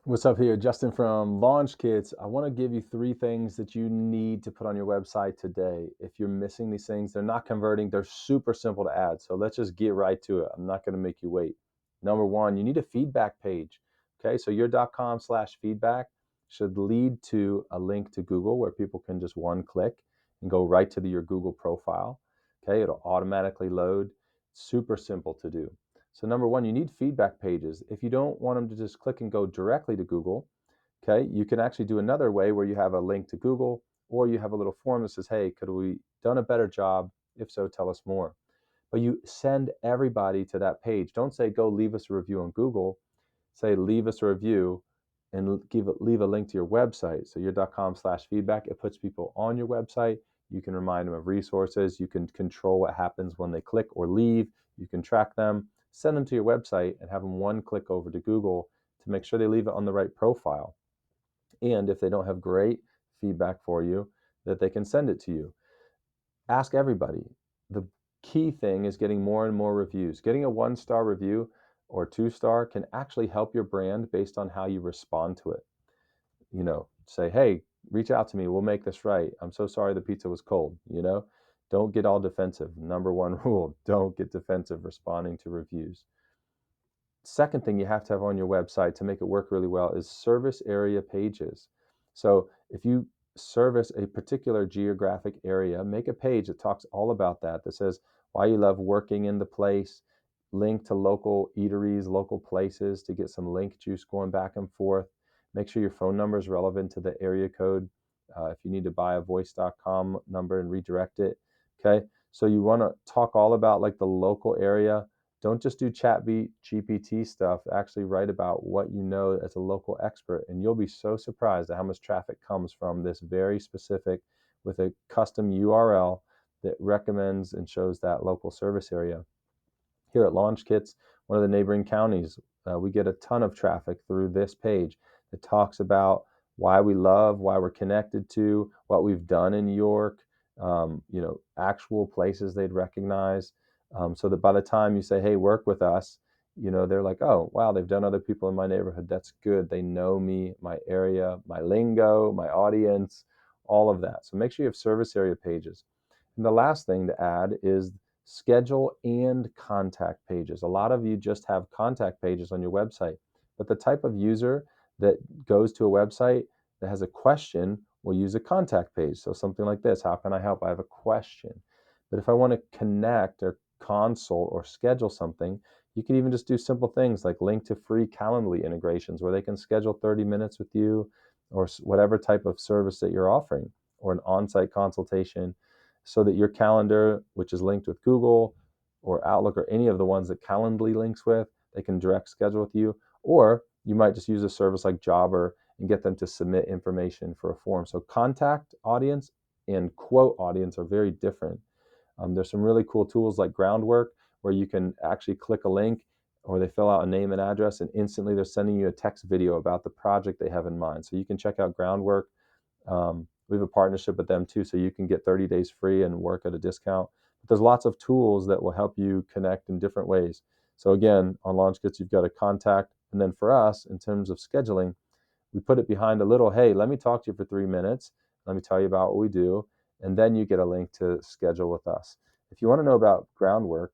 What's up here? Justin from Launch Kits. I want to give you 3 things that you need to put on your website today. If you're missing these things, they're not converting. They're super simple to add. So let's just get right to it. I'm not going to make you wait. Number one, you need a feedback page. Okay, so your .com/feedback should lead to a link to Google where people can just one click and go right to your Google profile. Okay, it'll automatically load. Super simple to do. So number one, you need feedback pages. If you don't want them to just click and go directly to Google, okay, you can actually do another way where you have a link to Google, or you have a little form that says, hey, could we done a better job? If so, tell us more. But you send everybody to that page. Don't say, go leave us a review on Google. Say, leave us a review and leave a link to your website. So your .com/feedback, it puts people on your website. You can remind them of resources. You can control what happens when they click or leave. You can track them, send them to your website, and have them one click over to Google to make sure they leave it on the right profile. And if they don't have great feedback for you, that they can send it to you. Ask everybody. The key thing is getting more and more reviews. Getting a 1-star review or 2-star can actually help your brand based on how you respond to it. Say, hey, reach out to me. We'll make this right. I'm so sorry the pizza was cold. Don't get all defensive. Number one rule, don't get defensive responding to reviews. Second thing you have to have on your website to make it work really well is service area pages. So if you service a particular geographic area, make a page that talks all about that, that says why you love working in the place, link to local eateries, local places to get some link juice going back and forth. Make sure your phone number is relevant to the area code. If you need to buy a voice.com number and redirect it. Okay. So you want to talk all about like the local area. Don't just do chat GPT stuff. Actually write about what you know as a local expert, and you'll be so surprised at how much traffic comes from this very specific with a custom URL that recommends and shows that local service area. Here at Launch Kits, one of the neighboring counties, we get a ton of traffic through this page that talks about why we love, why we're connected to, what we've done in York, actual places they'd recognize. So that by the time you say, hey, work with us, they're like, oh, wow, they've done other people in my neighborhood. That's good. They know me, my area, my lingo, my audience, all of that. So make sure you have service area pages. And the last thing to add is schedule and contact pages. A lot of you just have contact pages on your website, but the type of user that goes to a website that has a question will use a contact page. So something like this, how can I help? I have a question. But if I want to connect or consult or schedule something, you can even just do simple things like link to free Calendly integrations where they can schedule 30 minutes with you or whatever type of service that you're offering, or an on-site consultation, so that your calendar, which is linked with Google or Outlook or any of the ones that Calendly links with, they can direct schedule with you. Or you might just use a service like Jobber and get them to submit information for a form. So contact audience and quote audience are very different. There's some really cool tools like Groundwork where you can actually click a link or they fill out a name and address and instantly they're sending you a text video about the project they have in mind. So you can check out Groundwork. We have a partnership with them too, so you can get 30 days free and work at a discount. But there's lots of tools that will help you connect in different ways. So again, on Launch Kits, you've got a contact. And then for us, in terms of scheduling, we put it behind a little, hey, let me talk to you for 3 minutes. Let me tell you about what we do. And then you get a link to schedule with us. If you want to know about Groundwork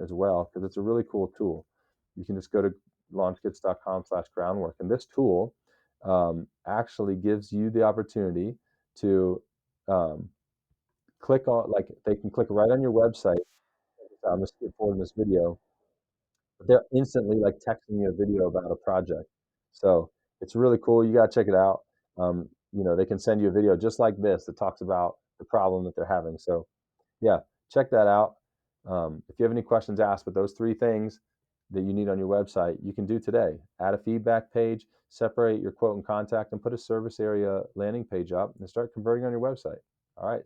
as well, because it's a really cool tool, you can just go to launchkits.com/groundwork. And this tool actually gives you the opportunity to click on, like they can click right on your website. I'm going to skip forward in this video. They're instantly like texting you a video about a project. So it's really cool. You got to check it out. They can send you a video just like this that talks about the problem that they're having. So yeah, check that out. If you have any questions, ask. But those 3 things that you need on your website, you can do today. Add a feedback page, separate your quote and contact, and put a service area landing page up and start converting on your website. All right.